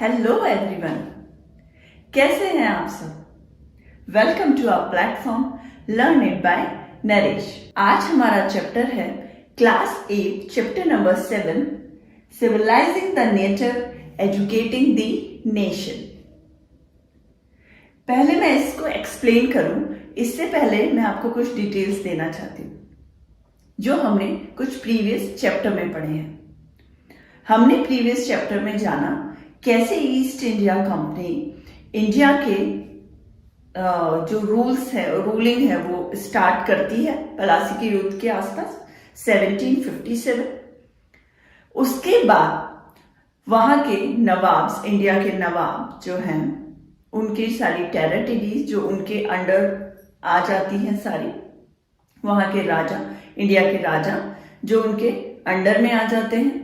Hello everyone, कैसे हैं आप सब। Welcome to our platform learn it by Naresh. आज हमारा चैप्टर है class 8 chapter number 7 civilising the native educating the nation. पहले मैं इसको एक्सप्लेन करूं, इससे पहले मैं आपको कुछ डिटेल्स देना चाहती हूं जो हमने कुछ प्रीवियस चैप्टर में पढ़े हैं। हमने प्रीवियस चैप्टर में जाना कैसे ईस्ट इंडिया कंपनी इंडिया के जो रूलिंग है वो स्टार्ट करती है प्लासी के युद्ध के आसपास 1757। उसके बाद वहां के नवाब्स, इंडिया के नवाब जो हैं, उनकी सारी टेरिटरीज जो उनके अंडर आ जाती हैं, सारी वहां के राजा, इंडिया के राजा जो उनके अंडर में आ जाते हैं।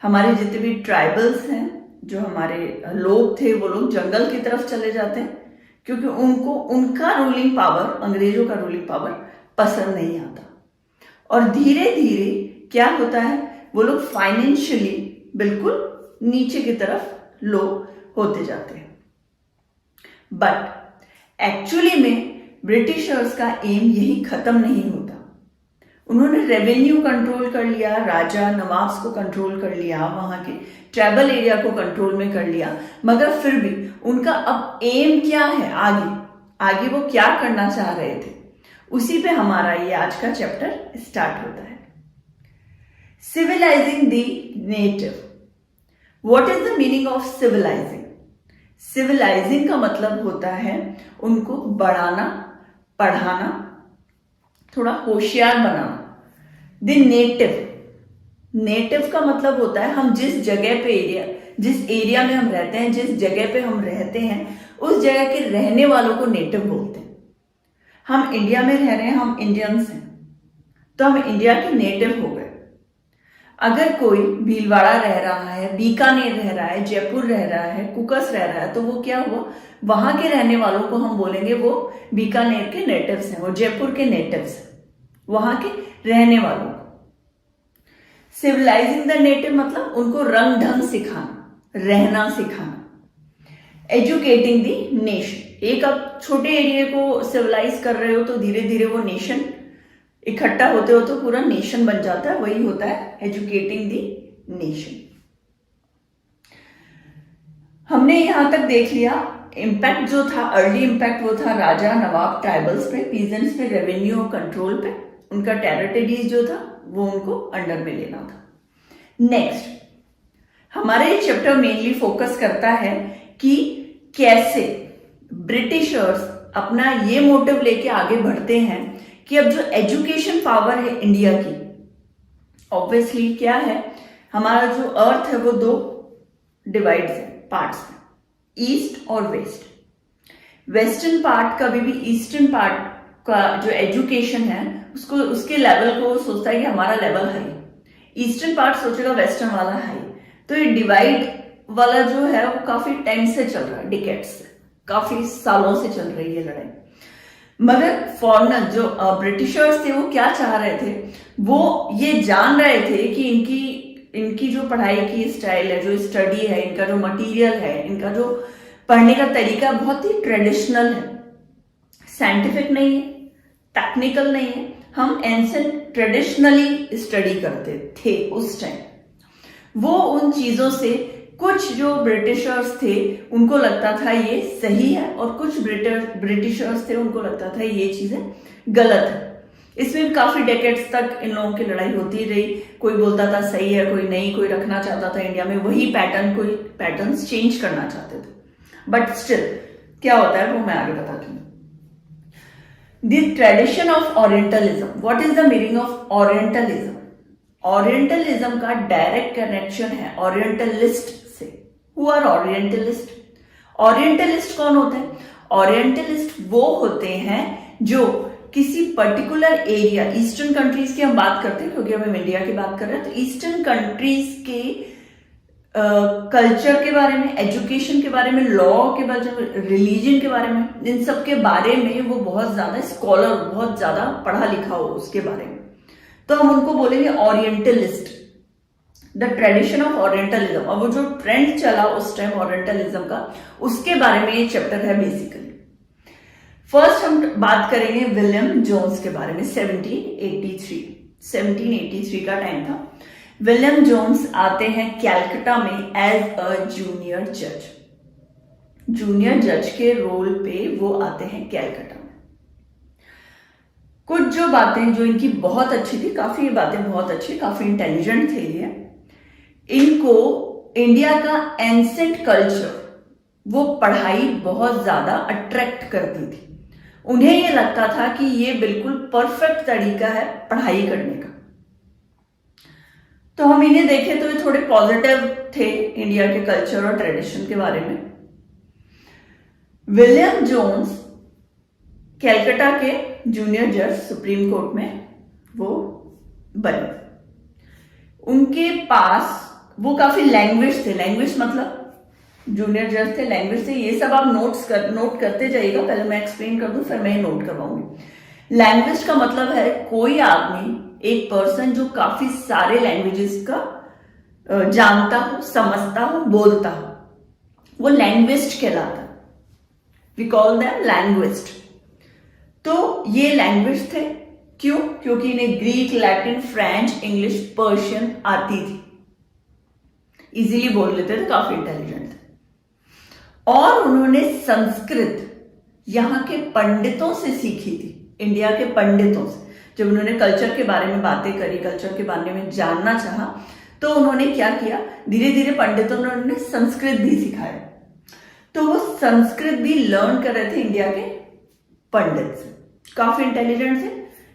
हमारे जितने भी ट्राइबल्स हैं, जो हमारे लोग थे, वो लोग जंगल की तरफ चले जाते हैं क्योंकि उनको उनका रूलिंग पावर, अंग्रेजों का रूलिंग पावर पसंद नहीं आता। और धीरे धीरे क्या होता है, वो लोग फाइनेंशियली बिल्कुल नीचे की तरफ लो होते जाते हैं। बट एक्चुअली में ब्रिटिशर्स का एम यही खत्म नहीं होता। उन्होंने रेवेन्यू कंट्रोल कर लिया, राजा नवाब्स को कंट्रोल कर लिया, वहां के ट्राइबल एरिया को कंट्रोल में कर लिया, मगर फिर भी उनका अब एम क्या है, आगे वो क्या करना चाह रहे थे, उसी पे हमारा ये आज का चैप्टर स्टार्ट होता है। Civilising the native. What is the meaning of civilising? Civilising का मतलब होता है उनको बढ़ाना, पढ़ाना, थोड़ा होशियार बनाना। द नेटिव का मतलब होता है हम जिस जगह पे जिस एरिया में हम रहते हैं, जिस जगह पे हम रहते हैं, उस जगह के रहने वालों को नेटिव बोलते हैं। हम इंडिया में रह रहे हैं, हम इंडियंस हैं, तो हम इंडिया के नेटिव हो गए। अगर कोई भीलवाड़ा रह रहा है, बीकानेर रह रहा है, जयपुर रह रहा है, कुकस रह रहा है, तो वो क्या हुआ, वहां के रहने वालों को हम बोलेंगे वो बीकानेर के नेटिव्स हैं, वो जयपुर के नेटिव्स हैं, वहां के रहने वालों को। सिविलाइजिंग द नेटिव मतलब उनको रंग ढंग सिखाना, रहना सिखाना। एजुकेटिंग द नेशन, एक आप छोटे एरिया को सिविलाइज कर रहे हो तो धीरे धीरे वो नेशन इकट्ठा होते हो तो पूरा नेशन बन जाता है, वही होता है एजुकेटिंग द नेशन। हमने यहां तक देख लिया इम्पैक्ट जो था, अर्ली इम्पैक्ट वो था राजा नवाब ट्राइबल्स पे, पीजेंट्स पे, रेवेन्यू कंट्रोल पे, उनका टेरिटरीज जो था वो उनको अंडर में लेना था। नेक्स्ट हमारा ये चैप्टर मेनली फोकस करता है कि कैसे ब्रिटिशर्स अपना ये मोटिव लेके आगे बढ़ते हैं कि अब जो एजुकेशन पावर है इंडिया की, ऑब्वियसली क्या है, हमारा जो अर्थ है वो दो डिवाइड्स है, पार्ट्स में, ईस्ट और वेस्ट। वेस्टर्न पार्ट कभी भी ईस्टर्न पार्ट का जो एजुकेशन है उसको, उसके लेवल को सोचता है कि हमारा लेवल हाई, ईस्टर्न पार्ट सोचेगा वेस्टर्न वाला हाई। तो ये डिवाइड वाला जो है वो काफी टाइम से चल रहा है, डिकेड्स से, काफी सालों से चल रही है लड़ाई। मगर फॉरेनर जो ब्रिटिशर्स थे वो क्या चाह रहे थे, वो ये जान रहे थे कि इनकी जो पढ़ाई की स्टाइल है, जो स्टडी है, इनका जो मटेरियल है, इनका जो पढ़ने का तरीका बहुत ही ट्रेडिशनल है, साइंटिफिक नहीं है, टेक्निकल नहीं है। हम एंसेंट ट्रेडिशनली स्टडी करते थे उस टाइम। वो उन चीजों से कुछ जो ब्रिटिशर्स थे उनको लगता था ये सही है, और कुछ ब्रिटिशर्स थे उनको लगता था ये चीजें गलत है। इसमें काफी डेकेड्स तक इन लोगों की लड़ाई होती रही। कोई बोलता था सही है, कोई नहीं, कोई रखना चाहता था इंडिया में वही पैटर्न, कोई पैटर्न्स चेंज करना चाहते थे। बट स्टिल क्या होता है वो मैं आगे बताती हूँ। The tradition of orientalism. What is the meaning of orientalism? Orientalism का डायरेक्ट कनेक्शन है ओरिएंटलिस्ट से। Who are orientalist? ओरिएंटलिस्ट कौन होते हैं? ओरिएंटलिस्ट वो होते हैं जो किसी पर्टिकुलर एरिया, ईस्टर्न कंट्रीज की हम बात करते हैं क्योंकि हम इंडिया की बात कर रहे हैं, तो ईस्टर्न कंट्रीज के कल्चर के बारे में, एजुकेशन के बारे में, लॉ के बारे में, रिलीजन के बारे में, इन सब के बारे में वो बहुत ज्यादा स्कॉलर, बहुत ज्यादा पढ़ा लिखा हो उसके बारे में, तो हम उनको बोलेंगे orientalist. The tradition of orientalism, और वो जो ट्रेंड चला उस टाइम ओरिएंटलिज्म का, उसके बारे में ये चैप्टर है बेसिकली। फर्स्ट हम बात करेंगे विलियम जोन्स के बारे में। 1783 का टाइम था। विलियम जोन्स आते हैं कैलकाटा में एज अ जूनियर जज। जूनियर जज के रोल पे वो आते हैं कैलकाटा में। कुछ जो बातें जो इनकी बहुत अच्छी थी, काफी बातें बहुत अच्छी, काफी इंटेलिजेंट थे ये। इनको इंडिया का एंसेंट कल्चर, वो पढ़ाई बहुत ज्यादा अट्रैक्ट करती थी। उन्हें ये लगता था कि ये बिल्कुल परफेक्ट तरीका है पढ़ाई करने का। तो हम इन्हें देखें तो ये थोड़े पॉजिटिव थे इंडिया के कल्चर और ट्रेडिशन के बारे में। विलियम जोन्स कैलकाटा के जूनियर जज सुप्रीम कोर्ट में वो बने। उनके पास वो काफी लैंग्वेज थे। लैंग्वेज मतलब जूनियर जज थे, लैंग्वेज थे। ये सब आप नोट करते जाइएगा। पहले मैं एक्सप्लेन कर दूं, फिर मैं नोट करवाऊंगी। लैंग्वेज का मतलब है कोई आदमी, एक पर्सन जो काफी सारे लैंग्वेजेस का जानता हो, समझता हो, बोलता हो, वो लैंग्विस्ट कहलाता है। We call them linguist. तो ये लैंग्वेज थे। क्यों? क्योंकि इन्हें Greek, Latin, French, English, Persian आती थी, इजीली बोल लेते थे, काफी इंटेलिजेंट थे। और उन्होंने संस्कृत यहां के पंडितों से सीखी थी, इंडिया के पंडितों से। जब उन्होंने कल्चर के बारे में बातें करी, कल्चर के बारे में जानना चाहा, तो उन्होंने क्या किया, धीरे धीरे पंडितों ने उन्हें संस्कृत भी सिखाया। तो वो संस्कृत भी लर्न कर रहे थे इंडिया के पंडित से। काफी इंटेलिजेंट थे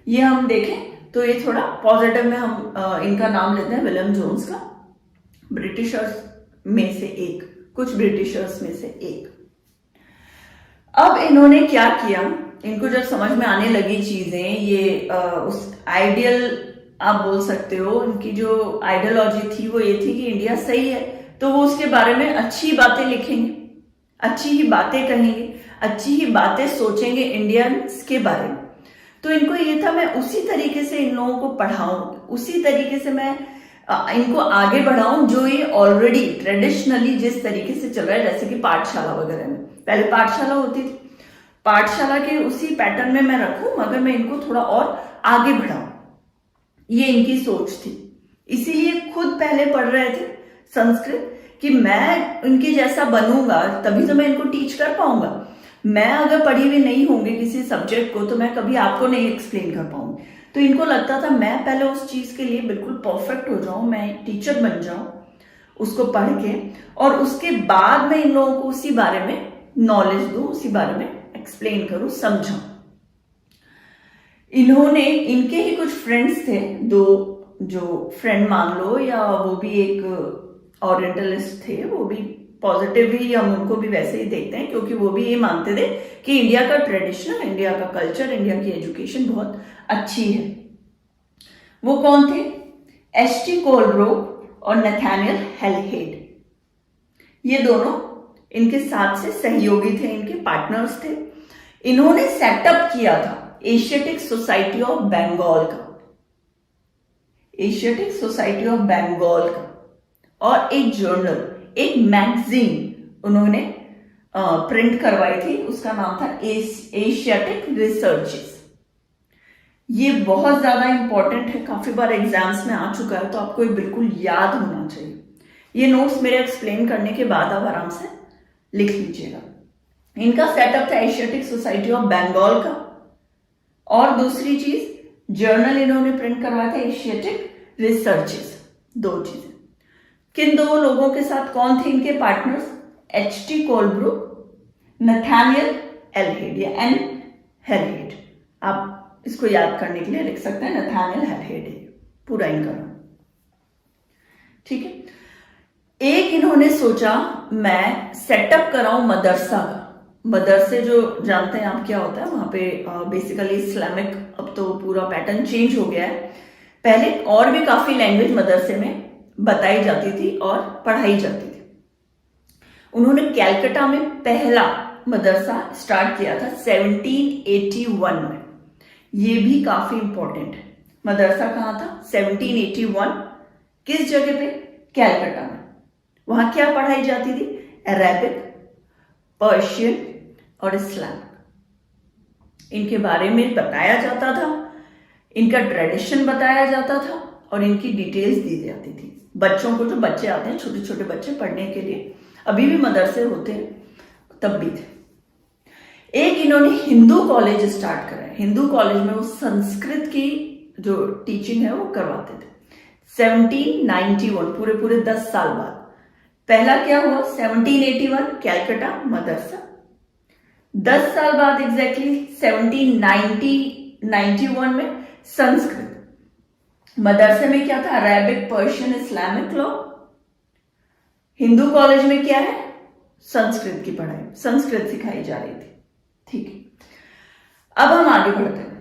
ये। हम देखें तो ये थोड़ा पॉजिटिव में हम इनका नाम लेते हैं, विलियम जोन्स का। ब्रिटिशर्स में से एक, कुछ ब्रिटिशर्स में से एक। अब इन्होंने क्या किया, इनको जब समझ में आने लगी चीजें, ये उस आइडियल आप बोल सकते हो, उनकी जो आइडियोलॉजी थी वो ये थी कि इंडिया सही है, तो वो उसके बारे में अच्छी बातें लिखेंगे, अच्छी ही बातें कहेंगे, अच्छी ही बातें सोचेंगे इंडियंस के बारे में। तो इनको ये था मैं उसी तरीके से इन लोगों को पढ़ाऊं, उसी तरीके से मैं इनको आगे बढ़ाऊं जो ये ऑलरेडी ट्रेडिशनली जिस तरीके से चल रहा है, जैसे कि पाठशाला वगैरह में। पहले पाठशाला होती थी, पाठशाला के उसी पैटर्न में मैं रखूं, मगर मैं इनको थोड़ा और आगे बढ़ाऊं, ये इनकी सोच थी। इसीलिए खुद पहले पढ़ रहे थे संस्कृत कि मैं इनके जैसा बनूंगा तभी तो मैं इनको टीच कर पाऊंगा। मैं अगर पढ़ी हुई नहीं होंगी किसी सब्जेक्ट को तो मैं कभी आपको नहीं एक्सप्लेन कर पाऊंगी। तो इनको लगता था मैं पहले उस चीज के लिए बिल्कुल परफेक्ट हो जाऊं, मैं टीचर बन जाऊं उसको पढ़ के, और उसके बाद मैं इन लोगों को उसी बारे में नॉलेज दूं, उसी बारे में एक्सप्लेन करूं, समझाऊं। इन्होंने, इनके ही कुछ फ्रेंड्स थे, दो जो फ्रेंड मान लो, या वो भी एक ओरिएंटलिस्ट थे, वो भी पॉजिटिव ही, हम उनको भी वैसे ही देखते हैं क्योंकि वो भी ये मानते थे कि इंडिया का ट्रेडिशन, इंडिया का कल्चर, इंडिया की एजुकेशन बहुत अच्छी है। वो कौन थे? एच.टी. कोलब्रुक और नथानियल हैलहेड। ये दोनों इनके साथ से सहयोगी थे, इनके पार्टनर्स थे। इन्होंने सेटअप किया था एशियाटिक सोसाइटी ऑफ बंगाल का, एशियाटिक सोसाइटी ऑफ बंगाल का, और एक जर्नल, एक मैगजीन उन्होंने प्रिंट करवाई थी, उसका नाम था एशियाटिक रिसर्चेस। ये बहुत ज्यादा इंपॉर्टेंट है, काफी बार एग्जाम्स में आ चुका है, तो आपको ये बिल्कुल याद होना चाहिए। ये नोट्स मेरे एक्सप्लेन करने के बाद आप आराम से लिख लीजिएगा। इनका सेटअप था एशियाटिक सोसाइटी ऑफ बंगाल का, और दूसरी चीज जर्नल इन्होंने प्रिंट करवाया था एशियाटिक रिसर्चेस। दो चीजें। किन दो लोगों के साथ? कौन थे इनके पार्टनर्स? एच.टी. कोलब्रुक, नथानियल हैलहेड या एन हैलहेड। आप इसको याद करने के लिए लिख सकते हैं, नथानियल हैलहेड पूरा इनका नाम। ठीक है। एक इन्होंने सोचा मैं सेटअप कराऊं मदरसा का। मदरसे जो जानते हैं आप क्या होता है, वहां पे बेसिकली इस्लामिक, अब तो पूरा पैटर्न चेंज हो गया है। पहले और भी काफी लैंग्वेज मदरसे में बताई जाती थी और पढ़ाई जाती थी। उन्होंने कैलकाटा में पहला मदरसा स्टार्ट किया था 1781 में। ये भी काफी इंपॉर्टेंट है। मदरसा कहां था? 1781। किस जगह पे? कैलकाटा में। वहां क्या पढ़ाई जाती थी? अरेबिक, पर्शियन और इस्लामिक। इनके बारे में बताया जाता था, इनका ट्रेडिशन बताया जाता था और इनकी डिटेल्स दी जाती थी बच्चों को। जो बच्चे आते हैं, छोटे छोटे बच्चे पढ़ने के लिए, अभी भी मदरसे होते हैं, तब भी थे। एक इन्होंने हिंदू कॉलेज स्टार्ट करा है। हिंदू कॉलेज में वो संस्कृत की जो टीचिंग है वो करवाते थे। 1791, पूरे 10 साल बाद। पहला क्या हुआ? 1781 कैलकाटा मदरसा। 10 साल बाद एग्जैक्टली 1791 में संस्कृत। मदरसे में क्या था? Arabic, Persian, Islamic law. Hindu college में क्या है? संस्कृत की पढ़ाई, संस्कृत सिखाई जा रही थी। ठीक है, अब हम आगे बढ़ते हैं।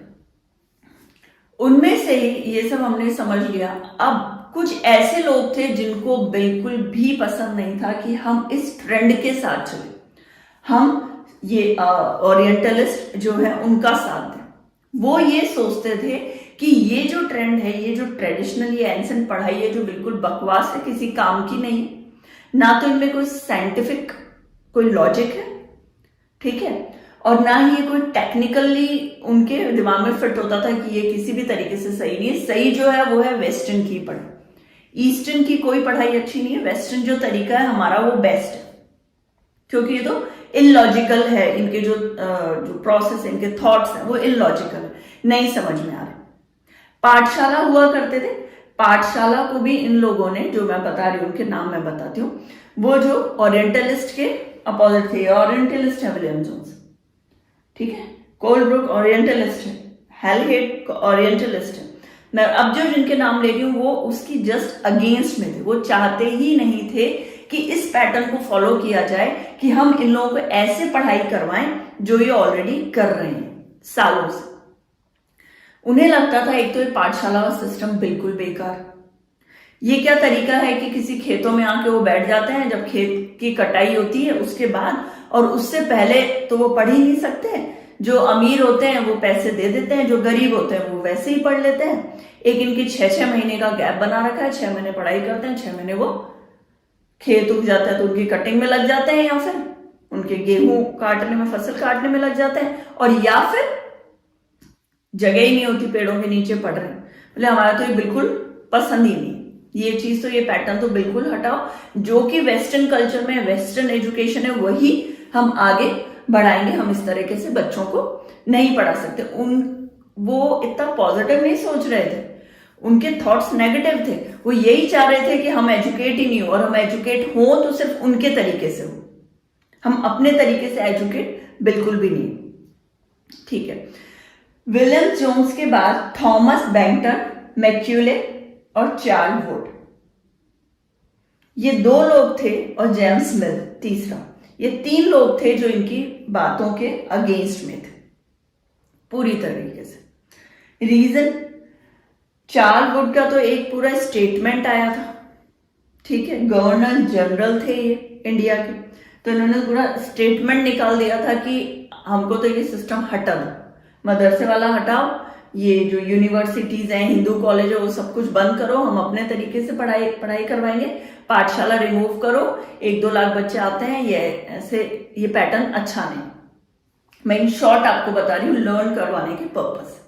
उनमें से ही ये सब हमने समझ लिया। अब कुछ ऐसे लोग थे जिनको बिल्कुल भी पसंद नहीं था कि हम इस ट्रेंड के साथ चले, हम ये ओरिएंटलिस्ट जो है उनका साथ दें। वो ये सोचते थे कि ये जो ट्रेंड है, ये जो ट्रेडिशनल, ये एंसेंट पढ़ाई है, जो बिल्कुल बकवास है, किसी काम की नहीं है, ना तो इनमें कोई साइंटिफिक कोई लॉजिक है, ठीक है, और ना ही ये कोई टेक्निकली उनके दिमाग में फिट होता था कि ये किसी भी तरीके से सही नहीं है। सही जो है वो है वेस्टर्न की पढ़ाई। ईस्टर्न की कोई पढ़ाई अच्छी नहीं है। वेस्टर्न जो तरीका है हमारा वो बेस्ट है, क्योंकि ये तो इलॉजिकल है। इनके जो प्रोसेस, इनके थॉट्स हैं वो इलॉजिकल है, नहीं समझ में आ रहे। पाठशाला हुआ करते थे। पाठशाला को भी इन लोगों ने, जो मैं बता रही हूँ उनके नाम मैं बताती हूँ, वो जो ओरिएंटलिस्ट के अपोजिट थे। ओरिएंटलिस्ट है विलियम जोन्स, ठीक है, कोलब्रुक ओरिएंटलिस्ट है, हेलहेड ओरिएंटलिस्ट है। मैं अब जो जिनके नाम ले रही हूं वो उसकी जस्ट अगेंस्ट में थे। वो चाहते ही नहीं थे कि इस पैटर्न को फॉलो किया जाए, कि हम इन लोगों को ऐसे पढ़ाई करवाएं जो ये ऑलरेडी कर रहे हैं सालों से। उन्हें लगता था एक तो ये पाठशाला का सिस्टम बिल्कुल बेकार। ये क्या तरीका है कि किसी खेतों में आके वो बैठ जाते हैं, जब खेत की कटाई होती है उसके बाद, और उससे पहले तो वो पढ़ ही नहीं सकते। जो अमीर होते हैं वो पैसे दे देते हैं, जो गरीब होते हैं वो वैसे ही पढ़ लेते हैं। एक इनकी 6-6 महीने का गैप बना रखा है। 6 महीने पढ़ाई करते हैं, 6 महीने वो खेत उग जाता है तो उनकी कटिंग में लग जाते हैं, या फिर उनके गेहूं काटने में, फसल काटने में लग जाते हैं, और या फिर जगह ही नहीं होती, पेड़ों के नीचे पढ़ रहे हैं। बोले हमारा तो ये बिल्कुल पसंद ही नहीं, ये चीज तो, ये पैटर्न तो बिल्कुल हटाओ। जो कि वेस्टर्न कल्चर में, वेस्टर्न एजुकेशन है, वही हम आगे बढ़ाएंगे। हम इस तरीके से बच्चों को नहीं पढ़ा सकते। वो इतना पॉजिटिव नहीं सोच रहे थे, उनके थॉट्स नेगेटिव थे। वो यही चाह रहे थे कि हम एजुकेट ही नहीं हो, और हम एजुकेट हो तो सिर्फ उनके तरीके से हो, हम अपने तरीके से एजुकेट बिल्कुल भी नहीं। ठीक है, विलियम जोन्स के बाद थॉमस बैंक्टन, मैक्यूले और चार्ल्स वुड, ये 2 लोग थे, और जेम्स मिल तीसरा। ये 3 लोग थे जो इनकी बातों के अगेंस्ट में थे पूरी तरीके से। रीजन, चार्ल्स वुड का तो एक पूरा स्टेटमेंट आया था, ठीक है, गवर्नर जनरल थे ये इंडिया के, तो इन्होंने पूरा स्टेटमेंट निकाल दिया था कि हमको तो ये सिस्टम हटा दो, मदरसे वाला हटाओ, ये जो यूनिवर्सिटीज हैं, हिंदू कॉलेज है, वो सब कुछ बंद करो, हम अपने तरीके से पढ़ाई करवाएंगे, पाठशाला रिमूव करो, 1-2 लाख बच्चे आते हैं, ये ऐसे, ये पैटर्न अच्छा नहीं। मैं इन शॉर्ट आपको बता रही हूँ, लर्न करवाने के पर्पस से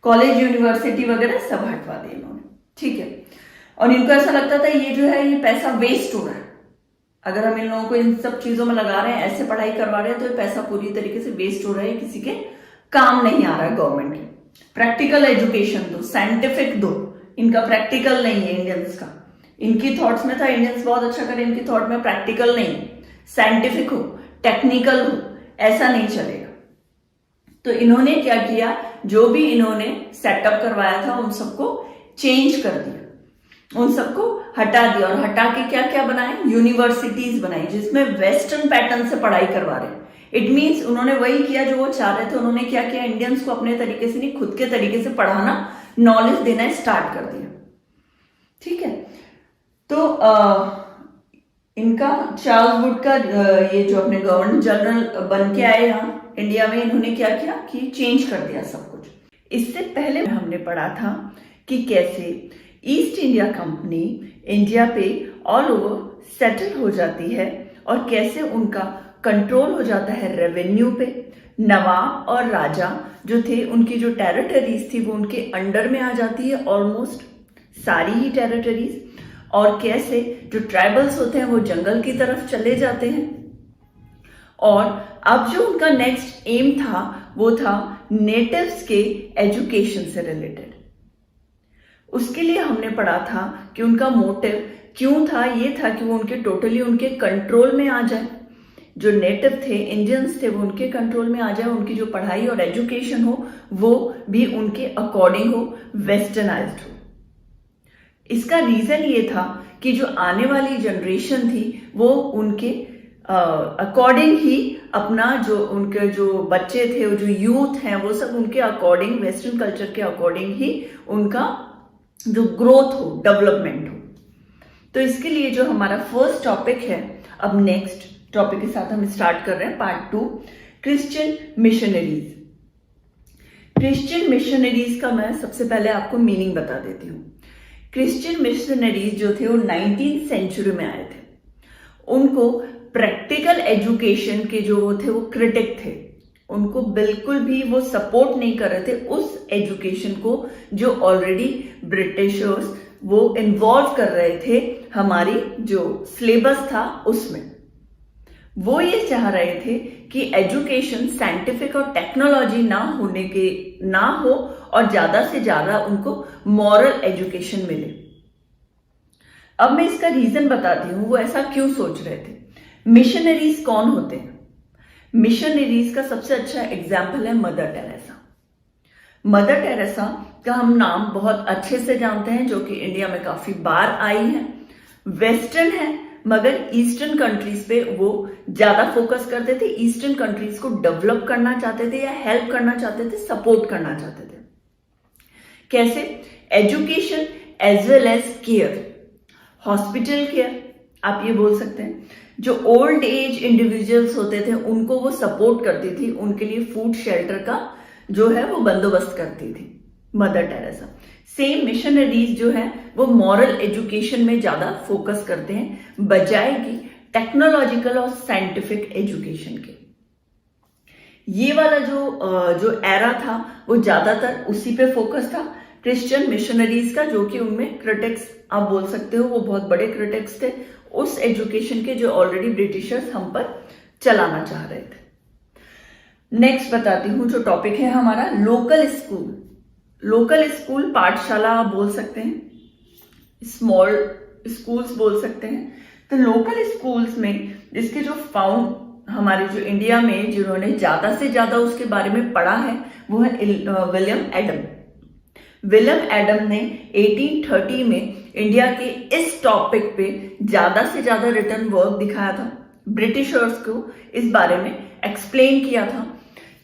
कॉलेज, यूनिवर्सिटी वगैरह सब हटवा दिए इन्होंने, ठीक है। और इनको ऐसा लगता था ये जो है ये पैसा वेस्ट हो रहा है, अगर हम इन लोगों को इन सब चीजों में लगा रहे हैं, ऐसे पढ़ाई करवा रहे हैं, तो ये पैसा पूरी तरीके से वेस्ट हो रहा है, किसी के काम नहीं आ रहा है गवर्नमेंट के। प्रैक्टिकल एजुकेशन दो, साइंटिफिक दो, इनका प्रैक्टिकल नहीं है इंडियंस का। इनकी थॉट्स में था इंडियंस बहुत अच्छा करे, इनकी थॉट में प्रैक्टिकल नहीं, साइंटिफिक हो, टेक्निकल हो, ऐसा नहीं चलेगा। तो इन्होंने क्या किया, जो भी इन्होंने सेटअप करवाया था उन सबको चेंज कर दिया, उन सबको हटा दिया, और हटा के क्या क्या बनाए, यूनिवर्सिटीज बनाई जिसमें वेस्टर्न पैटर्न से पढ़ाई करवा रहे हैं। इट मीन्स उन्होंने वही किया जो वो चाह रहे थे। उन्होंने क्या किया, इंडियंस को अपने तरीके से नहीं, खुद के तरीके से पढ़ाना, नॉलेज देना स्टार्ट कर दिया, ठीक है। तो इनका चार्ल्स वुड का ये जो अपने गवर्नर जनरल बन के आए यहाँ इंडिया में, इन्होंने क्या किया कि चेंज कर दिया सब कुछ। इससे पहले हमने पढ़ा था कि कैसे ईस्ट इंडिया कंपनी इंडिया पे ऑल ओवर सेटल हो जाती है और कैसे उनका कंट्रोल हो जाता है रेवेन्यू पे। नवाब और राजा जो थे उनकी जो टेरिटरीज थी वो उनके अंडर में आ जाती है, ऑलमोस्ट सारी ही टेरिटरीज। और कैसे जो ट्राइबल्स होते हैं वो जंगल की तरफ चले जाते हैं। और अब जो उनका नेक्स्ट एम था वो था नेटिव्स के एजुकेशन से रिलेटेड। उसके लिए हमने पढ़ा था कि उनका मोटिव क्यों था, ये था कि वो उनके टोटली उनके कंट्रोल में आ जाए। जो नेटिव थे, इंडियंस थे, वो उनके कंट्रोल में आ जाए, उनकी जो पढ़ाई और एजुकेशन हो वो भी उनके अकॉर्डिंग हो, वेस्टर्नाइज्ड हो। इसका रीजन ये था कि जो आने वाली जनरेशन थी वो उनके अकॉर्डिंग ही अपना जो उनके जो बच्चे थे, जो यूथ हैं, वो सब उनके अकॉर्डिंग, वेस्टर्न कल्चर के अकॉर्डिंग ही उनका जो ग्रोथ हो, डेवलपमेंट हो। तो इसके लिए जो हमारा फर्स्ट टॉपिक है, अब नेक्स्ट टॉपिक के साथ हम स्टार्ट कर रहे हैं part 2, Christian missionaries. Christian missionaries का मैं सबसे पहले आपको मीनिंग बता देती हूँ। क्रिश्चियन मिशनरीज जो थे वो 19th सेंचुरी में आए थे। उनको प्रैक्टिकल एजुकेशन के जो वो थे वो क्रिटिक थे। उनको बिल्कुल भी वो सपोर्ट नहीं कर रहे थे उस एजुकेशन को जो ऑलरेडी ब्रिटिशर्स वो इन्वॉल्व कर रहे थे हमारी जो सिलेबस था उसमें। वो ये चाह रहे थे कि एजुकेशन साइंटिफिक और टेक्नोलॉजी ना हो और ज्यादा से ज्यादा उनको मॉरल एजुकेशन मिले। अब मैं इसका रीजन बताती हूं वो ऐसा क्यों सोच रहे थे। मिशनरीज कौन होते हैं? मिशनरीज का सबसे अच्छा एग्जाम्पल है मदर टेरेसा। मदर टेरेसा का हम नाम बहुत अच्छे से जानते हैं, जो कि इंडिया में काफी बार आई है। वेस्टर्न है मगर ईस्टर्न कंट्रीज पे वो ज्यादा फोकस करते थे। ईस्टर्न कंट्रीज को डेवलप करना चाहते थे या हेल्प करना चाहते थे, सपोर्ट करना चाहते थे। कैसे? Education as well as care, hospital care आप ये बोल सकते हैं। जो ओल्ड एज इंडिविजुअल्स होते थे उनको वो सपोर्ट करती थी, उनके लिए फूड शेल्टर का जो है वो बंदोबस्त करती थी मदर टेरेसा। सेम मिशनरीज जो है वो मॉरल एजुकेशन में ज्यादा फोकस करते हैं बजाय कि टेक्नोलॉजिकल और साइंटिफिक एजुकेशन के। ये वाला जो एरा था वो ज्यादातर उसी पे फोकस था, क्रिश्चियन मिशनरीज का, जो कि उनमें क्रिटिक्स आप बोल सकते हो, वो बहुत बड़े क्रिटिक्स थे उस एजुकेशन के जो ऑलरेडी ब्रिटिशर्स हम पर चलाना चाह रहे थे। नेक्स्ट बताती हूं जो टॉपिक है हमारा, लोकल स्कूल। लोकल स्कूल पाठशाला आप बोल सकते हैं, स्मॉल स्कूल्स बोल सकते हैं। तो लोकल स्कूल्स में इसके जो हमारे जो इंडिया में जिन्होंने ज्यादा से ज्यादा उसके बारे में पढ़ा है वो है विलियम एडम। विलियम एडम ने 1830 में इंडिया के इस टॉपिक पे ज्यादा से ज्यादा रिटर्न वर्क दिखाया था, ब्रिटिशर्स को इस बारे में एक्सप्लेन किया था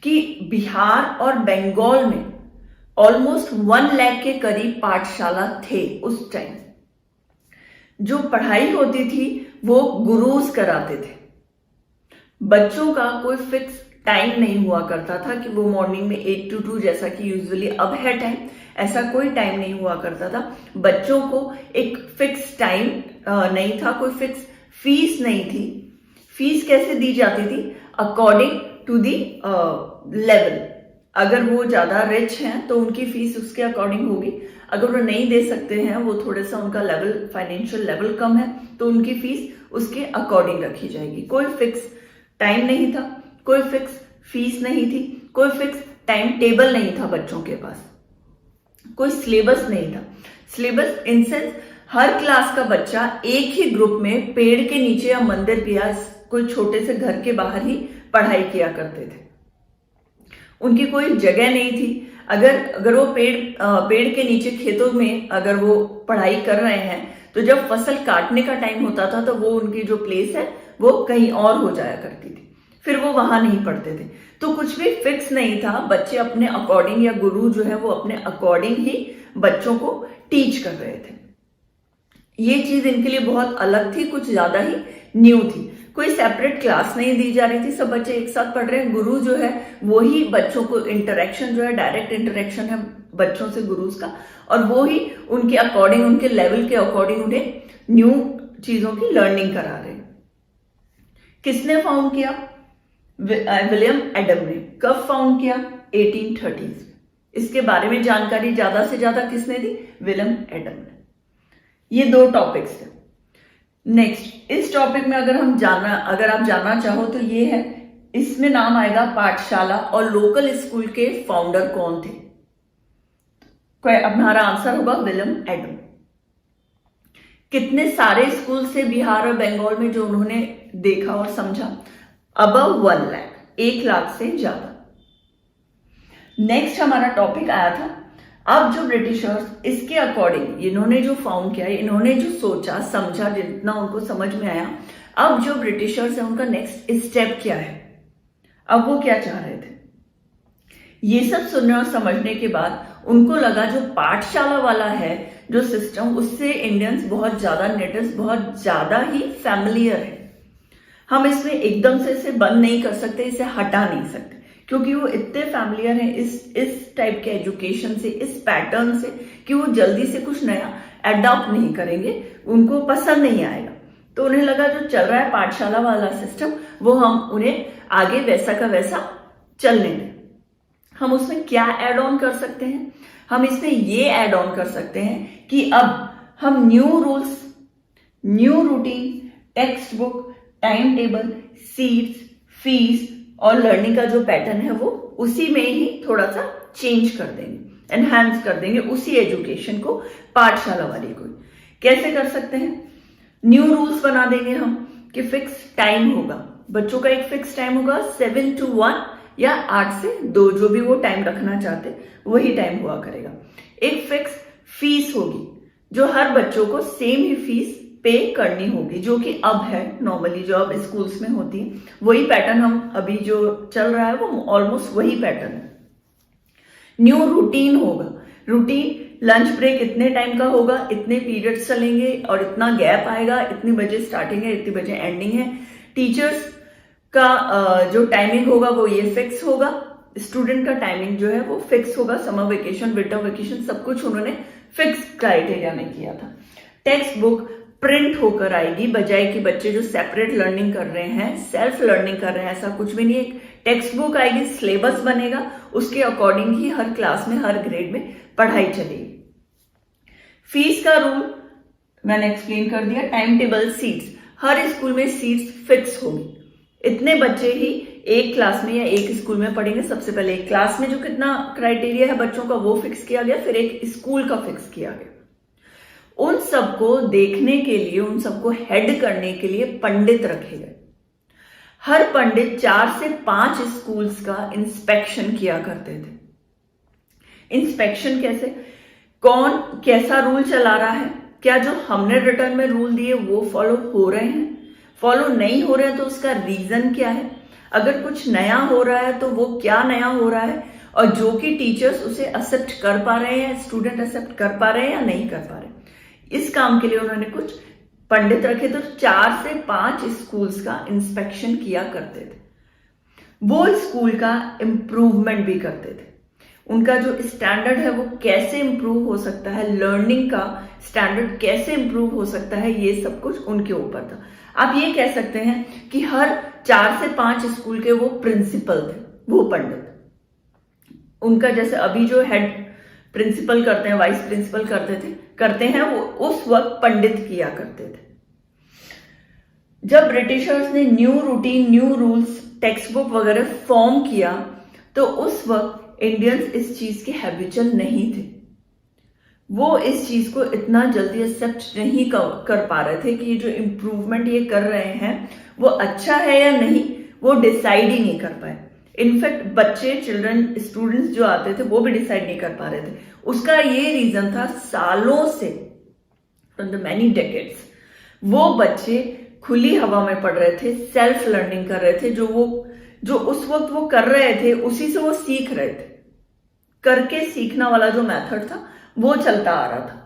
कि बिहार और बंगाल में ऑलमोस्ट 1 लाख के करीब पाठशाला थे उस टाइम। जो पढ़ाई होती थी वो गुरुज कराते थे। बच्चों का कोई फिक्स टाइम नहीं हुआ करता था कि वो मॉर्निंग में 8 to 2 जैसा कि यूजुअली अब है टाइम, ऐसा कोई टाइम नहीं हुआ करता था। बच्चों को एक फिक्स टाइम नहीं था, कोई फिक्स फीस नहीं थी। फीस कैसे दी जाती थी? According to the level. अगर वो ज्यादा रिच हैं तो उनकी फीस उसके अकॉर्डिंग होगी, अगर वो नहीं दे सकते हैं, वो थोड़ा सा उनका लेवल, फाइनेंशियल लेवल कम है, तो उनकी फीस उसके अकॉर्डिंग रखी जाएगी। कोई फिक्स टाइम नहीं था, कोई फिक्स फीस नहीं थी, कोई फिक्स टाइम टेबल नहीं था बच्चों के पास, कोई सिलेबस नहीं था। Syllabus in sense her class का बच्चा एक ही ग्रुप में पेड़ के नीचे या मंदिर के या कोई छोटे से घर के बाहर ही पढ़ाई किया करते थे। उनकी कोई जगह नहीं थी। अगर वो पेड़ के नीचे खेतों में अगर वो पढ़ाई कर रहे हैं तो जब फसल काटने का टाइम होता था तो वो उनकी जो प्लेस है वो कहीं और हो जाया करती थी, फिर वो वहां नहीं पढ़ते थे। तो कुछ भी फिक्स नहीं था, बच्चे अपने अकॉर्डिंग या गुरु जो है वो अपने अकॉर्डिंग ही बच्चों को टीच कर रहे थे। ये चीज इनके लिए बहुत अलग थी, कुछ ज्यादा ही न्यू थी। कोई सेपरेट क्लास नहीं दी जा रही थी, सब बच्चे एक साथ पढ़ रहे हैं। गुरु जो है वो ही बच्चों को इंटरेक्शन जो है, डायरेक्ट इंटरेक्शन है बच्चों से, गुरुज का, और वो ही उनके अकॉर्डिंग, उनके लेवल के अकॉर्डिंग उन्हें न्यू चीजों की लर्निंग करा रहे हैं। किसने फाउंड किया? विलियम एडम ने। कब फाउंड किया? 1830s। इसके बारे में जानकारी ज्यादा से ज्यादा किसने दी? विलियम एडम ने। ये 2 टॉपिक्स थे। नेक्स्ट, इस टॉपिक में अगर आप जानना चाहो तो ये है, इसमें नाम आएगा पाठशाला और लोकल स्कूल के फाउंडर कौन थे? हमारा आंसर होगा विलियम एडम। कितने सारे स्कूल से बिहार और बंगाल में जो उन्होंने देखा और समझा? अबव 1 लाख, 1 लाख से ज्यादा। नेक्स्ट हमारा टॉपिक आया था, अब जो ब्रिटिशर्स, इसके अकॉर्डिंग इन्होंने जो फाउंड किया, इन्होंने जो सोचा समझा, जितना उनको समझ में आया, अब जो ब्रिटिशर्स है उनका नेक्स्ट स्टेप क्या है, अब वो क्या चाह रहे थे? ये सब सुनने और समझने के बाद उनको लगा जो पाठशाला वाला है जो सिस्टम, उससे इंडियंस बहुत ज्यादा, नेटिव्स बहुत ज्यादा ही फैमिलियर है। हम इसमें एकदम से इसे बंद नहीं कर सकते, इसे हटा नहीं सकते, क्योंकि वो इतने फैमिलियर हैं इस टाइप के एजुकेशन से, इस पैटर्न से, कि वो जल्दी से कुछ नया अडॉप्ट नहीं करेंगे, उनको पसंद नहीं आएगा। तो उन्हें लगा जो चल रहा है पाठशाला वाला सिस्टम, वो हम उन्हें आगे वैसा का वैसा चलने दें। हम उसमें क्या ऐड ऑन कर सकते हैं? हम इसमें ये ऐड ऑन कर सकते हैं कि अब हम new rules, new routine, text book, time table, seats, fees और लर्निंग का जो पैटर्न है वो उसी में ही थोड़ा सा चेंज कर देंगे, एनहांस कर देंगे उसी एजुकेशन को, पाठशाला वाली को। कैसे कर सकते हैं? न्यू रूल्स बना देंगे हम कि फिक्स टाइम होगा, बच्चों का एक फिक्स टाइम होगा, 7 to 1 या 8 से 2, जो भी वो टाइम रखना चाहते वही टाइम हुआ करेगा। एक फिक्स फीस होगी जो हर बच्चों को सेम ही फीस पे करनी होगी, जो कि अब है नॉर्मली, जो अब स्कूल्स में होती है, वही पैटर्न हम अभी जो चल रहा है वो ऑलमोस्ट वही पैटर्न है। न्यू रूटीन होगा, रूटीन लंच ब्रेक इतने टाइम का होगा, इतने पीरियड्स चलेंगे और इतना गैप आएगा, इतने बजे स्टार्टिंग है, इतने बजे एंडिंग है। टीचर्स का जो टाइमिंग होगा वो ये फिक्स होगा, स्टूडेंट का टाइमिंग जो है वो फिक्स होगा। समर वेकेशन, विंटर वेकेशन, सब कुछ उन्होंने फिक्स क्राइटेरिया में किया था। टेक्स्ट बुक प्रिंट होकर आएगी, बजाय कि बच्चे जो सेपरेट लर्निंग कर रहे हैं, सेल्फ लर्निंग कर रहे हैं, ऐसा कुछ भी नहीं है। टेक्स्ट बुक आएगी, सिलेबस बनेगा, उसके अकॉर्डिंग ही हर क्लास में, हर ग्रेड में पढ़ाई चलेगी। फीस का रूल मैंने एक्सप्लेन कर दिया। टाइम टेबल, सीट्स, हर स्कूल में सीट्स फिक्स होगी, इतने बच्चे ही एक क्लास में या एक स्कूल में पढ़ेंगे। सबसे पहले एक क्लास में जो कितना क्राइटेरिया है बच्चों का वो फिक्स किया गया, फिर एक स्कूल का फिक्स किया गया। उन सबको देखने के लिए, उन सबको हेड करने के लिए पंडित रखे गए। हर पंडित 4 से 5 स्कूल्स का इंस्पेक्शन किया करते थे। इंस्पेक्शन कैसे? कौन कैसा रूल चला रहा है, क्या जो हमने रिटर्न में रूल दिए वो फॉलो हो रहे हैं, फॉलो नहीं हो रहे हैं तो उसका रीजन क्या है, अगर कुछ नया हो रहा है तो वो क्या नया हो रहा है, और जो कि टीचर्स उसे एक्सेप्ट कर पा रहे हैं, स्टूडेंट एक्सेप्ट कर पा रहे हैं या नहीं कर पा रहे। इस काम के लिए उन्होंने कुछ पंडित रखे, तो 4 से 5 स्कूल्स का इंस्पेक्शन किया करते थे। वो स्कूल का इम्प्रूवमेंट भी करते थे, उनका जो स्टैंडर्ड है वो कैसे इम्प्रूव हो सकता है, लर्निंग का स्टैंडर्ड कैसे इम्प्रूव हो सकता है, ये सब कुछ उनके ऊपर था। आप ये कह सकते हैं कि हर 4 से 5 स्कूल के वो प्रिंसिपल थे, वो पंडित। उनका जैसे अभी जो हेड प्रिंसिपल करते हैं, वाइस प्रिंसिपल करते हैं, वो उस वक्त पंडित किया करते थे। जब ब्रिटिशर्स ने new routine, new rules, text book वगैरह फॉर्म किया, तो उस वक्त इंडियंस इस चीज के हैबिचुअल नहीं थे। वो इस चीज को इतना जल्दी एक्सेप्ट नहीं कर पा रहे थे कि ये जो इम्प्रूवमेंट ये कर रहे हैं वो अच्छा है या नहीं, वो डिसाइड ही नहीं कर पाए। इनफैक्ट बच्चे, चिल्ड्रन, स्टूडेंट्स जो आते थे वो भी डिसाइड नहीं कर पा रहे थे। उसका ये रीजन था, सालों से, फ्रॉम द मैनी डेकेड्स, वो बच्चे खुली हवा में पढ़ रहे थे, सेल्फ लर्निंग कर रहे थे, जो उस वक्त वो कर रहे थे उसी से वो सीख रहे थे। करके सीखना वाला जो मेथड था वो चलता आ रहा था।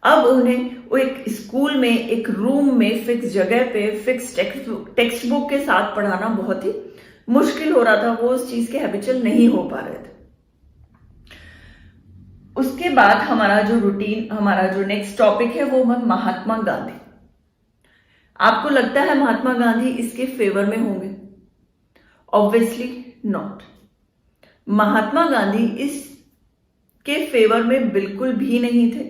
अब उन्हें वो एक स्कूल में, एक रूम में, फिक्स जगह पे, फिक्स टेक्स्ट बुक के साथ पढ़ाना बहुत ही मुश्किल हो रहा था, वो उस चीज के हैबिचुअल नहीं हो पा रहे थे। उसके बाद हमारा जो रूटीन, हमारा जो नेक्स्ट टॉपिक है वो है महात्मा गांधी। आपको लगता है महात्मा गांधी इसके फेवर में होंगे? Obviously not. महात्मा गांधी इसके फेवर में बिल्कुल भी नहीं थे।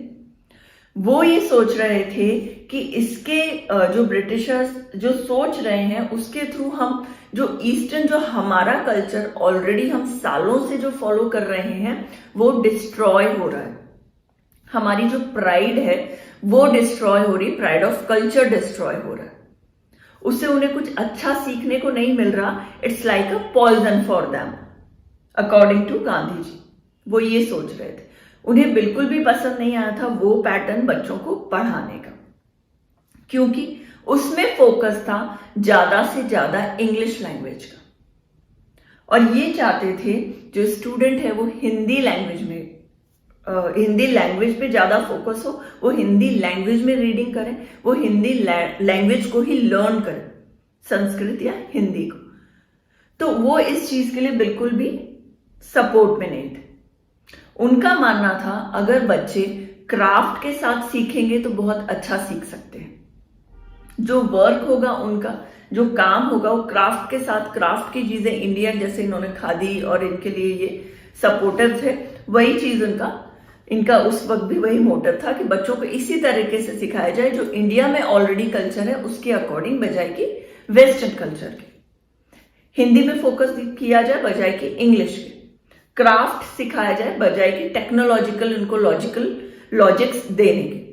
वो ये सोच रहे थे कि इसके जो ब्रिटिशर्स जो सोच रहे हैं उसके थ्रू हम जो ईस्टर्न, जो हमारा कल्चर ऑलरेडी हम सालों से जो फॉलो कर रहे हैं वो डिस्ट्रॉय हो रहा है। हमारी जो प्राइड है वो डिस्ट्रॉय हो रही, प्राइड ऑफ कल्चर डिस्ट्रॉय हो रहा है। उससे उन्हें कुछ अच्छा सीखने को नहीं मिल रहा। It's like a poison for them, according to Gandhi ji. वो ये सोच रहे थे। उन्हें बिल्कुल भी पसंद नहीं आया था वो पैटर्न बच्चों को पढ़ाने का, क्योंकि उसमें फोकस था ज्यादा से ज्यादा इंग्लिश लैंग्वेज का। और ये चाहते थे जो स्टूडेंट है वो हिंदी लैंग्वेज पे ज्यादा फोकस हो, वो हिंदी लैंग्वेज में रीडिंग करें, वो हिंदी लैंग्वेज को ही लर्न करें, संस्कृत या हिंदी को। तो वो इस चीज के लिए बिल्कुल भी सपोर्ट में नहीं थे। उनका मानना था अगर बच्चे क्राफ्ट के साथ सीखेंगे तो बहुत अच्छा सीख सकते हैं। जो वर्क होगा उनका, जो काम होगा वो क्राफ्ट के साथ, क्राफ्ट की चीजें इंडियन, जैसे इन्होंने खादी और इनके लिए ये सपोर्टिव थे, वही चीज इनका उस वक्त भी वही मोटिव था कि बच्चों को इसी तरीके से सिखाया जाए जो इंडिया में ऑलरेडी कल्चर है उसके अकॉर्डिंग, बजाय कि वेस्टर्न कल्चर के। हिंदी में फोकस किया जाए बजाय कि इंग्लिश के। क्राफ्ट सिखाया जाए बजाय कि टेक्नोलॉजिकल, उनको लॉजिक्स देने की।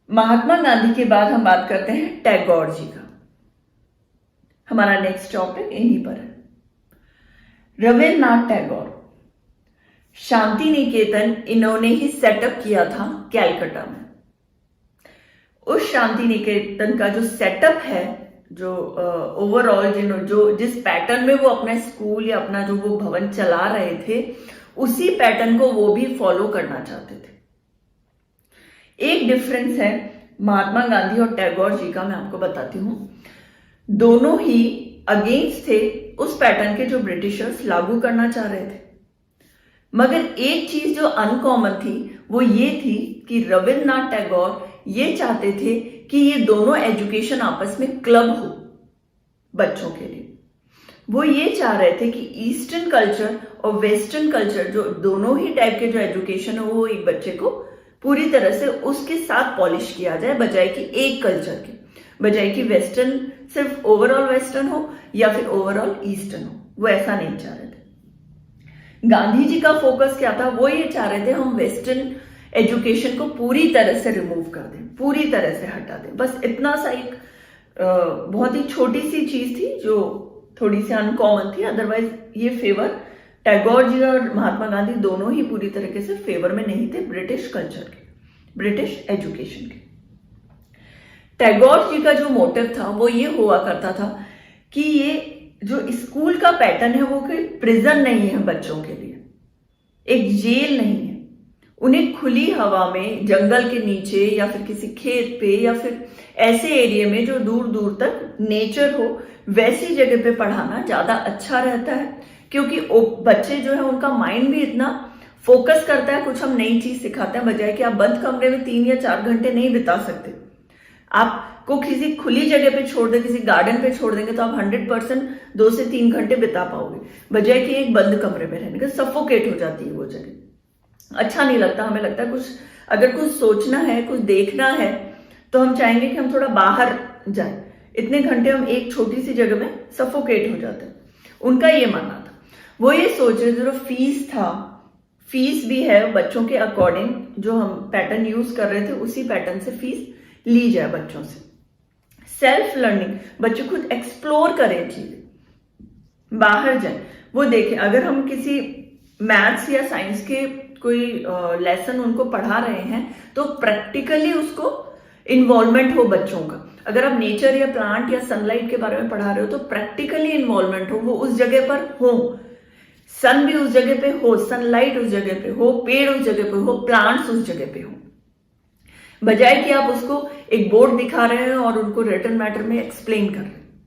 महात्मा गांधी के बाद हम बात करते हैं टैगोर जी का। हमारा नेक्स्ट टॉपिक इन्हीं पर है। रविन्द्रनाथ टैगोर, शांति निकेतन इन्होंने ही सेटअप किया था कैलकाटा में। उस शांति निकेतन का जो सेटअप है, जो ओवरऑल जिस पैटर्न में वो अपना स्कूल या अपना जो वो भवन चला रहे थे, उसी पैटर्न को वो भी फॉलो करना चाहते थे। एक डिफरेंस है महात्मा गांधी और टैगोर जी का, मैं आपको बताती हूं। दोनों ही अगेंस्ट थे उस पैटर्न के जो ब्रिटिशर्स लागू करना चाह रहे थे। मगर एक चीज जो अनकॉमन थी वो ये थी कि रविन्द्रनाथ टैगोर ये चाहते थे कि ये दोनों एजुकेशन आपस में क्लब हो बच्चों के लिए। वो ये चाह रहे थे कि ईस्टर्न कल्चर और वेस्टर्न कल्चर, जो दोनों ही टाइप के जो एजुकेशन हो, वो एक बच्चे को पूरी तरह से उसके साथ पॉलिश किया जाए, बजाय कि एक कल्चर के, बजाय कि वेस्टर्न सिर्फ ओवरऑल वेस्टर्न हो या फिर ओवरऑल ईस्टर्न हो। वो ऐसा नहीं चाह रहे थे। गांधी जी का फोकस क्या था? वो ये चाह रहे थे हम वेस्टर्न एजुकेशन को पूरी तरह से रिमूव कर दें, पूरी तरह से हटा दें। बस इतना सा एक बहुत ही छोटी सी चीज थी जो थोड़ी सी अनकॉमन थी। अदरवाइज ये फेवर टैगोर जी और महात्मा गांधी दोनों ही पूरी तरीके से फेवर में नहीं थे ब्रिटिश कल्चर के, ब्रिटिश एजुकेशन के। टैगोर जी का जो मोटिव था वो ये हुआ करता था कि ये जो स्कूल का पैटर्न है वो कोई प्रिजन नहीं है बच्चों के लिए, एक जेल नहीं है। उन्हें खुली हवा में, जंगल के नीचे या फिर किसी खेत पे या फिर ऐसे एरिया में जो दूर दूर तक नेचर हो, वैसी जगह पे पढ़ाना ज्यादा अच्छा रहता है। क्योंकि बच्चे जो है उनका माइंड भी इतना फोकस करता है, कुछ हम नई चीज सिखाते हैं, बजाय कि आप बंद कमरे में 3 या 4 घंटे नहीं बिता सकते। आपको किसी खुली जगह पे छोड़ दें, किसी गार्डन पे छोड़ देंगे तो आप 100% 2 से 3 घंटे बिता पाओगे, बजाय कि एक बंद कमरे में रहने का। सफोकेट हो जाती है वो जगह, अच्छा नहीं लगता। हमें लगता है अगर कुछ सोचना है, कुछ देखना है, तो हम चाहेंगे कि हम थोड़ा बाहर जाए। इतने घंटे हम एक छोटी सी जगह में सफोकेट हो जाते हैं। उनका ये मानना था। वो ये सोच रहे थे जो फीस था, फीस भी है बच्चों के अकॉर्डिंग, जो हम पैटर्न यूज कर रहे थे उसी पैटर्न से फीस ली जाए बच्चों से। सेल्फ लर्निंग, बच्चे खुद एक्सप्लोर करें चीजें, बाहर जाए, वो देखें। अगर हम किसी मैथ्स या साइंस के कोई लेसन उनको पढ़ा रहे हैं तो प्रैक्टिकली उसको इन्वॉल्वमेंट हो बच्चों का। अगर आप नेचर या प्लांट या सनलाइट के बारे में पढ़ा रहे हो तो प्रैक्टिकली इन्वॉल्वमेंट हो, वो उस जगह पर हो, सन भी उस जगह पे हो, सनलाइट उस जगह पे हो, पेड़ उस जगह पे हो, प्लांट्स उस जगह पे हो, बजाय कि आप उसको एक बोर्ड दिखा रहे हैं और उनको रिटन मैटर में एक्सप्लेन कर रहे हैं।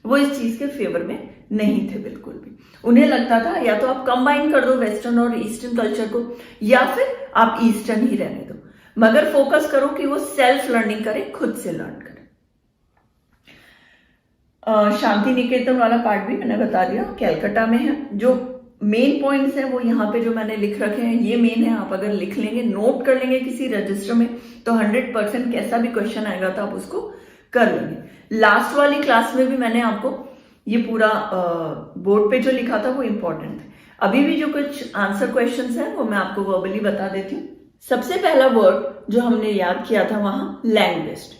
वो इस चीज के फेवर में नहीं थे बिल्कुल भी। उन्हें लगता था या तो आप कंबाइन कर दो वेस्टर्न और ईस्टर्न कल्चर को, या फिर आप ईस्टर्न ही रहने दो, मगर फोकस करो कि वो सेल्फ लर्निंग करे, खुद से लर्न करे। शांति निकेतन वाला पार्ट भी मैंने बता दिया, कैलकाटा में है। जो मेन पॉइंट्स हैं वो यहाँ पे जो मैंने लिख रखे हैं ये मेन है। आप अगर लिख लेंगे, नोट कर लेंगे किसी रजिस्टर में, तो 100% कैसा भी क्वेश्चन आएगा तो आप उसको कर लेंगे। लास्ट वाली क्लास में भी मैंने आपको ये पूरा बोर्ड पे जो लिखा था वो इंपॉर्टेंट है। अभी भी जो कुछ आंसर क्वेश्चंस हैं वो मैं आपको वर्बली बता देती हूँ। सबसे पहला वर्ड जो हमने याद किया था वहां, लैंग्विस्ट।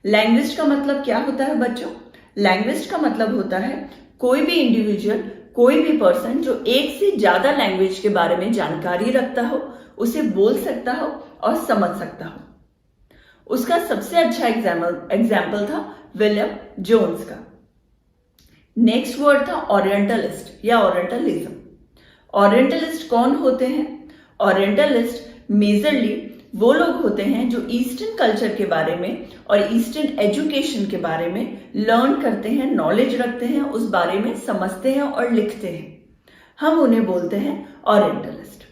लैंग्विस्ट का मतलब क्या होता है बच्चों? लैंग्विस्ट का मतलब होता है कोई भी इंडिविजुअल, कोई भी पर्सन जो एक से ज्यादा लैंग्वेज के बारे में जानकारी रखता हो, उसे बोल सकता हो और समझ सकता हो। उसका सबसे अच्छा एग्जाम्पल था विलियम जोन्स का। नेक्स्ट वर्ड था ओरिएंटलिस्ट या ओरिएंटलिज्म। ओरिएंटलिस्ट कौन होते हैं? ओरिएंटलिस्ट मेजरली वो लोग होते हैं जो ईस्टर्न कल्चर के बारे में और ईस्टर्न एजुकेशन के बारे में लर्न करते हैं, नॉलेज रखते हैं, उस बारे में समझते हैं और लिखते हैं। हम उन्हें बोलते हैं ओरिएंटलिस्ट।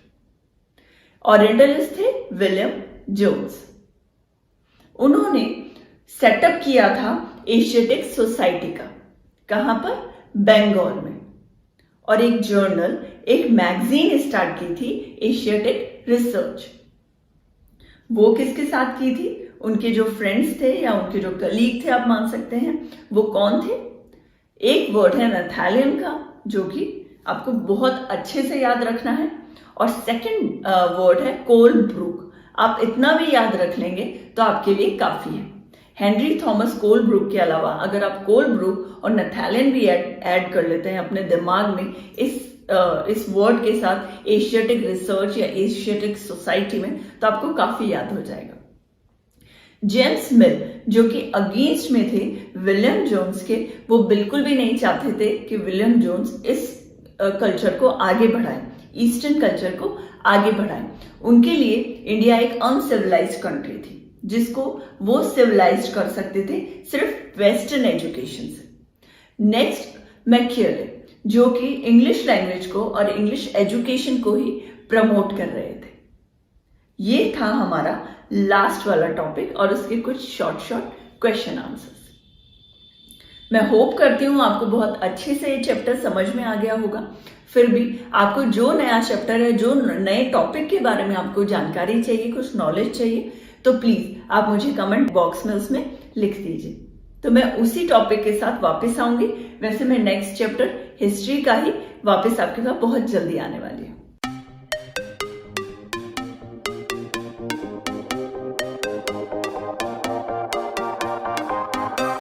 ओरिएंटलिस्ट थे विलियम जोन्स। उन्होंने सेटअप किया था एशियाटिक सोसाइटी का। कहां पर? बंगाल में। और एक जर्नल, एक मैगजीन स्टार्ट की थी, एशियाटिक रिसर्च। वो किसके साथ की थी? उनके जो फ्रेंड्स थे या उनके जो कलीग थे, आप मान सकते हैं। वो कौन थे? एक वर्ड है नैथानियल का, जो कि आपको बहुत अच्छे से याद रखना है, और सेकंड वर्ड है कोलब्रुक। आप इतना भी याद रख लेंगे तो आपके लिए काफी है। हेनरी थॉमस कोलब्रुक के अलावा अगर आप कोलब्रुक और नैथानियल भी ऐड कर लेते हैं अपने दिमाग में इस वर्ड के साथ, एशियाटिक रिसर्च या एशियाटिक सोसाइटी में, तो आपको काफी याद हो जाएगा। जेम्स मिल जो कि अगेंस्ट में थे विलियम जोन्स के, वो बिल्कुल भी नहीं चाहते थे कि विलियम जोन्स इस कल्चर को आगे बढ़ाए, ईस्टर्न कल्चर को आगे बढ़ाए। उनके लिए इंडिया एक अनसिविलाइज्ड कंट्री थी, जिसको वो सिविलाइज कर सकते थे सिर्फ वेस्टर्न एजुकेशन से। नेक्स्ट मैकियावेली, जो कि इंग्लिश लैंग्वेज को और इंग्लिश एजुकेशन को ही प्रमोट कर रहे थे। ये था हमारा लास्ट वाला टॉपिक और उसके कुछ शॉर्ट क्वेश्चन आंसर्स। मैं होप करती हूं आपको बहुत अच्छे से ये चैप्टर समझ में आ गया होगा। फिर भी आपको जो नया चैप्टर है, जो नए टॉपिक के बारे में आपको जानकारी चाहिए, कुछ नॉलेज चाहिए, तो प्लीज आप मुझे कमेंट बॉक्स में उसमें लिख दीजिए। तो मैं उसी टॉपिक के साथ वापस आऊंगी। वैसे मैं नेक्स्ट चैप्टर हिस्ट्री का ही वापस आपके पास बहुत जल्दी आने वाली हूँ।